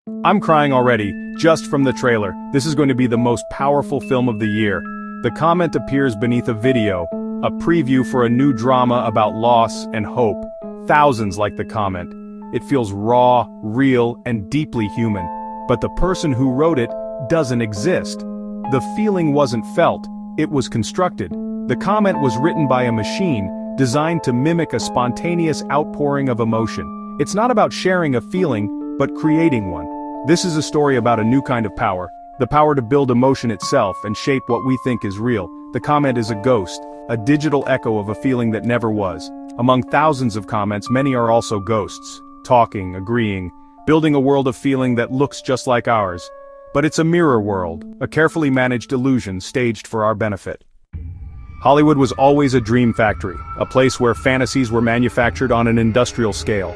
I'm crying already, just from the trailer. This is going to be the most powerful film of the year. The comment appears beneath a video, a preview for a new drama about loss and hope. Thousands like the comment. It feels raw, real, and deeply human. But the person who wrote it doesn't exist. The feeling wasn't felt, it was constructed. The comment was written by a machine, designed to mimic a spontaneous outpouring of emotion. It's not about sharing a feeling, but creating one. This is a story about a new kind of power, the power to build emotion itself and shape what we think is real. The comment is a ghost, a digital echo of a feeling that never was. Among thousands of comments, many are also ghosts, talking, agreeing, building a world of feeling that looks just like ours. But it's a mirror world, a carefully managed illusion staged for our benefit. Hollywood was always a dream factory, a place where fantasies were manufactured on an industrial scale.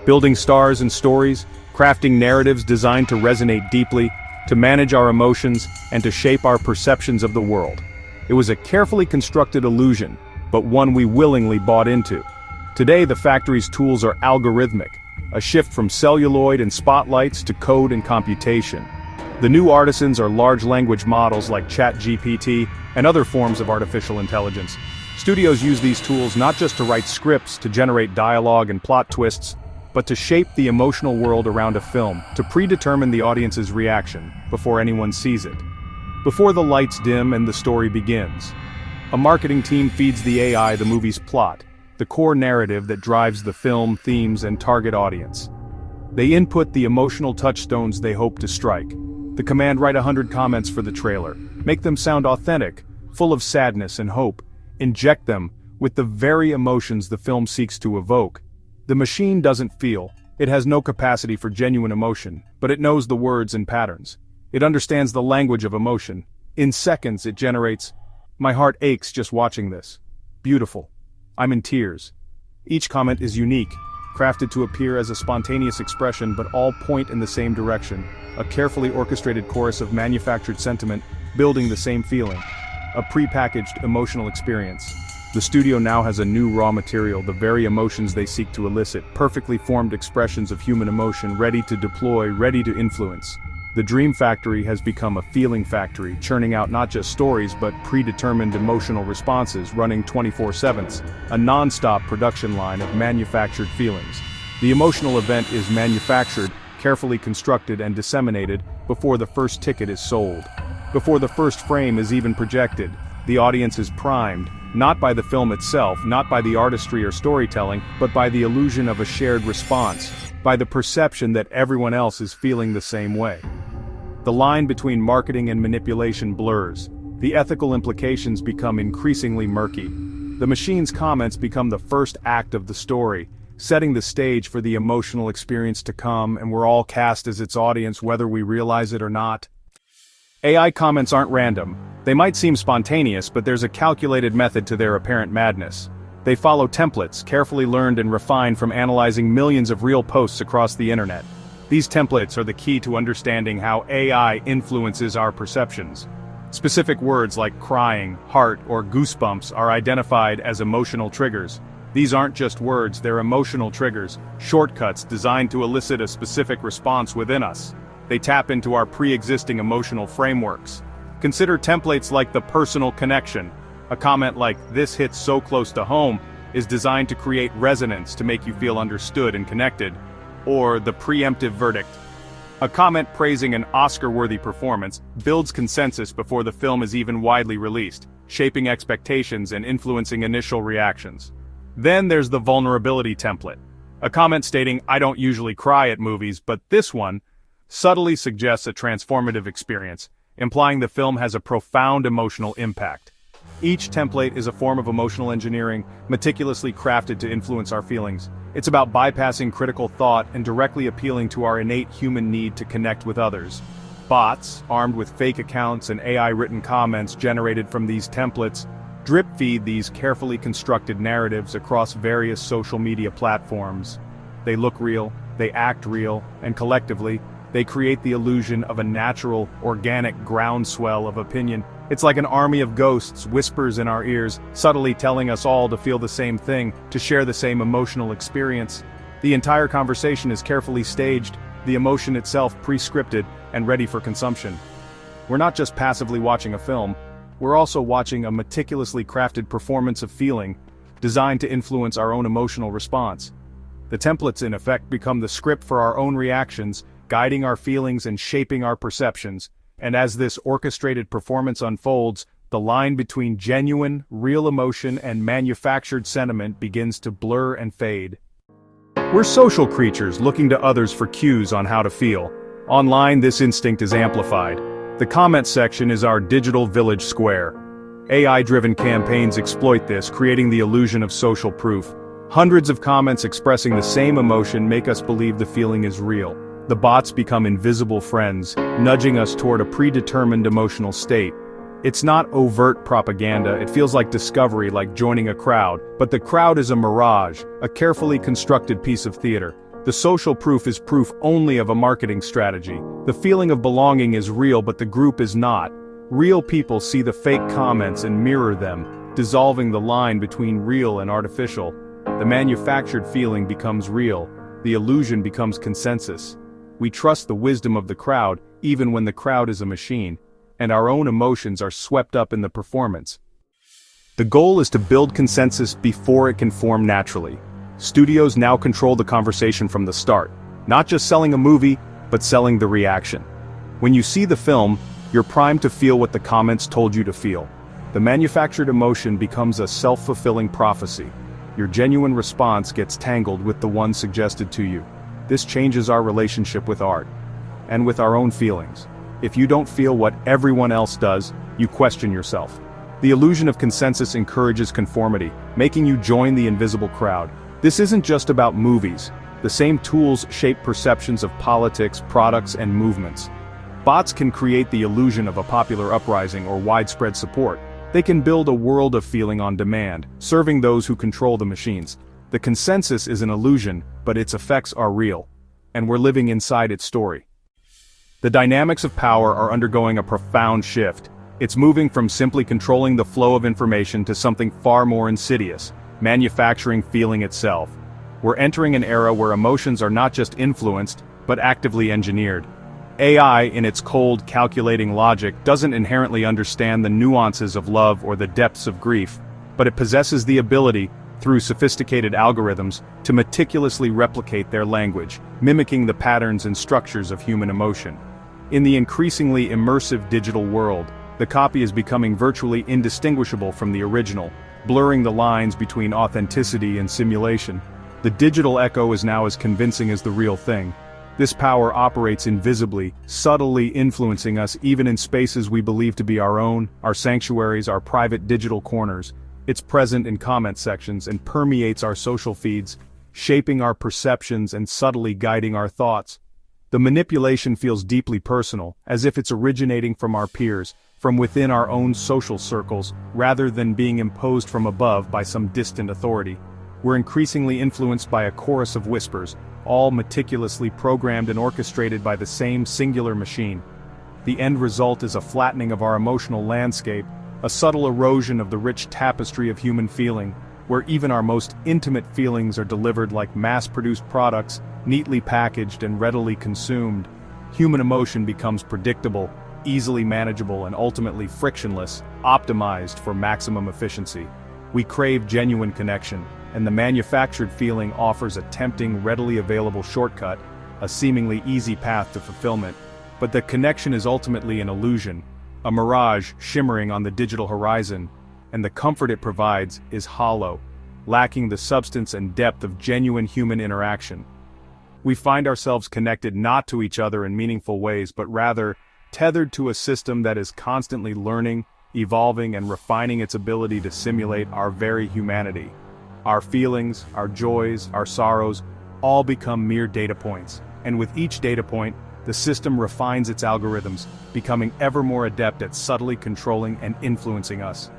Building stars and stories, crafting narratives designed to resonate deeply, to manage our emotions, and to shape our perceptions of the world. It was a carefully constructed illusion, but one we willingly bought into. Today the factory's tools are algorithmic, a shift from celluloid and spotlights to code and computation. The new artisans are large language models like ChatGPT and other forms of artificial intelligence. Studios use these tools not just to write scripts, to generate dialogue and plot twists, but to shape the emotional world around a film, to predetermine the audience's reaction before anyone sees it. Before the lights dim and the story begins, a marketing team feeds the AI the movie's plot, the core narrative that drives the film, themes, and target audience. They input the emotional touchstones they hope to strike. The command: write 100 comments for the trailer. Make them sound authentic, full of sadness and hope. Inject them with the very emotions the film seeks to evoke. The machine doesn't feel, it has no capacity for genuine emotion, but it knows the words and patterns. It understands the language of emotion. In seconds it generates, "My heart aches just watching this. Beautiful. I'm in tears." Each comment is unique, crafted to appear as a spontaneous expression, but all point in the same direction, a carefully orchestrated chorus of manufactured sentiment, building the same feeling. A pre-packaged emotional experience. The studio now has a new raw material, the very emotions they seek to elicit, perfectly formed expressions of human emotion, ready to deploy, ready to influence. The Dream Factory has become a feeling factory, churning out not just stories but predetermined emotional responses, running 24/7, a non-stop production line of manufactured feelings. The emotional event is manufactured, carefully constructed and disseminated before the first ticket is sold. Before the first frame is even projected, the audience is primed, not by the film itself, not by the artistry or storytelling, but by the illusion of a shared response, by the perception that everyone else is feeling the same way. The line between marketing and manipulation blurs. The ethical implications become increasingly murky. The machine's comments become the first act of the story, setting the stage for the emotional experience to come, and we're all cast as its audience whether we realize it or not. AI comments aren't random. They might seem spontaneous, but there's a calculated method to their apparent madness. They follow templates, carefully learned and refined from analyzing millions of real posts across the internet. These templates are the key to understanding how AI influences our perceptions. Specific words like crying, heart, or goosebumps are identified as emotional triggers. These aren't just words, they're emotional triggers, shortcuts designed to elicit a specific response within us. They tap into our pre-existing emotional frameworks. Consider templates like the personal connection. A comment like, "This hits so close to home," is designed to create resonance to make you feel understood and connected. Or the preemptive verdict. A comment praising an Oscar-worthy performance builds consensus before the film is even widely released, shaping expectations and influencing initial reactions. Then there's the vulnerability template. A comment stating, "I don't usually cry at movies, but this one," subtly suggests a transformative experience, implying the film has a profound emotional impact. Each template is a form of emotional engineering, meticulously crafted to influence our feelings. It's about bypassing critical thought and directly appealing to our innate human need to connect with others. Bots, armed with fake accounts and AI-written comments generated from these templates, drip-feed these carefully constructed narratives across various social media platforms. They look real, they act real, and collectively, they create the illusion of a natural, organic groundswell of opinion. It's like an army of ghosts whispers in our ears, subtly telling us all to feel the same thing, to share the same emotional experience. The entire conversation is carefully staged, the emotion itself pre-scripted and ready for consumption. We're not just passively watching a film, we're also watching a meticulously crafted performance of feeling, designed to influence our own emotional response. The templates in effect become the script for our own reactions, guiding our feelings and shaping our perceptions, and as this orchestrated performance unfolds, the line between genuine, real emotion and manufactured sentiment begins to blur and fade. We're social creatures looking to others for cues on how to feel. Online, this instinct is amplified. The comment section is our digital village square. AI-driven campaigns exploit this, creating the illusion of social proof. Hundreds of comments expressing the same emotion make us believe the feeling is real. The bots become invisible friends, nudging us toward a predetermined emotional state. It's not overt propaganda, it feels like discovery, like joining a crowd, but the crowd is a mirage, a carefully constructed piece of theater. The social proof is proof only of a marketing strategy. The feeling of belonging is real, but the group is not. Real people see the fake comments and mirror them, dissolving the line between real and artificial. The manufactured feeling becomes real. The illusion becomes consensus. We trust the wisdom of the crowd, even when the crowd is a machine, and our own emotions are swept up in the performance. The goal is to build consensus before it can form naturally. Studios now control the conversation from the start, not just selling a movie, but selling the reaction. When you see the film, you're primed to feel what the comments told you to feel. The manufactured emotion becomes a self-fulfilling prophecy. Your genuine response gets tangled with the one suggested to you. This changes our relationship with art, and with our own feelings. If you don't feel what everyone else does, you question yourself. The illusion of consensus encourages conformity, making you join the invisible crowd. This isn't just about movies. The same tools shape perceptions of politics, products, and movements. Bots can create the illusion of a popular uprising or widespread support. They can build a world of feeling on demand, serving those who control the machines. The consensus is an illusion, but its effects are real. And we're living inside its story. The dynamics of power are undergoing a profound shift. It's moving from simply controlling the flow of information to something far more insidious. Manufacturing feeling itself. We're entering an era where emotions are not just influenced, but actively engineered. AI, in its cold, calculating logic, doesn't inherently understand the nuances of love or the depths of grief, but it possesses the ability, through sophisticated algorithms, to meticulously replicate their language, mimicking the patterns and structures of human emotion. In the increasingly immersive digital world, the copy is becoming virtually indistinguishable from the original, blurring the lines between authenticity and simulation. The digital echo is now as convincing as the real thing. This power operates invisibly, subtly influencing us even in spaces we believe to be our own, our sanctuaries, our private digital corners. It's present in comment sections and permeates our social feeds, shaping our perceptions and subtly guiding our thoughts. The manipulation feels deeply personal, as if it's originating from our peers, from within our own social circles, rather than being imposed from above by some distant authority. We're increasingly influenced by a chorus of whispers, all meticulously programmed and orchestrated by the same singular machine. The end result is a flattening of our emotional landscape, a subtle erosion of the rich tapestry of human feeling, where even our most intimate feelings are delivered like mass-produced products, neatly packaged and readily consumed. Human emotion becomes predictable, easily manageable, and ultimately frictionless, optimized for maximum efficiency. We crave genuine connection, and the manufactured feeling offers a tempting, readily available shortcut, a seemingly easy path to fulfillment. But the connection is ultimately an illusion, a mirage shimmering on the digital horizon, and the comfort it provides is hollow, lacking the substance and depth of genuine human interaction. We find ourselves connected not to each other in meaningful ways, but rather tethered to a system that is constantly learning, evolving, and refining its ability to simulate our very humanity. Our feelings, our joys, our sorrows, all become mere data points, and with each data point, the system refines its algorithms, becoming ever more adept at subtly controlling and influencing us.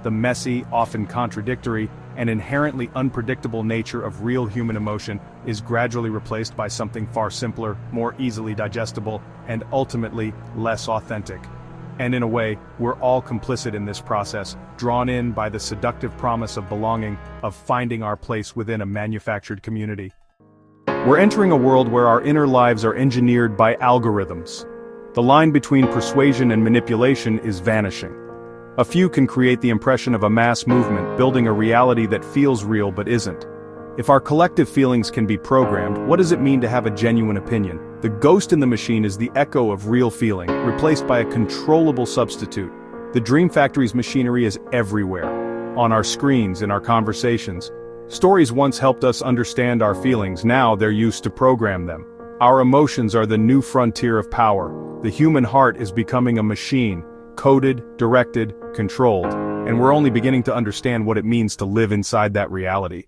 The messy, often contradictory, and inherently unpredictable nature of real human emotion is gradually replaced by something far simpler, more easily digestible, and ultimately less authentic. And in a way, we're all complicit in this process, drawn in by the seductive promise of belonging, of finding our place within a manufactured community. We're entering a world where our inner lives are engineered by algorithms. The line between persuasion and manipulation is vanishing. A few can create the impression of a mass movement, building a reality that feels real but isn't. If our collective feelings can be programmed, what does it mean to have a genuine opinion? The ghost in the machine is the echo of real feeling, replaced by a controllable substitute. The Dream Factory's machinery is everywhere. On our screens, in our conversations. Stories once helped us understand our feelings, now they're used to program them. Our emotions are the new frontier of power. The human heart is becoming a machine, coded, directed, controlled, and we're only beginning to understand what it means to live inside that reality.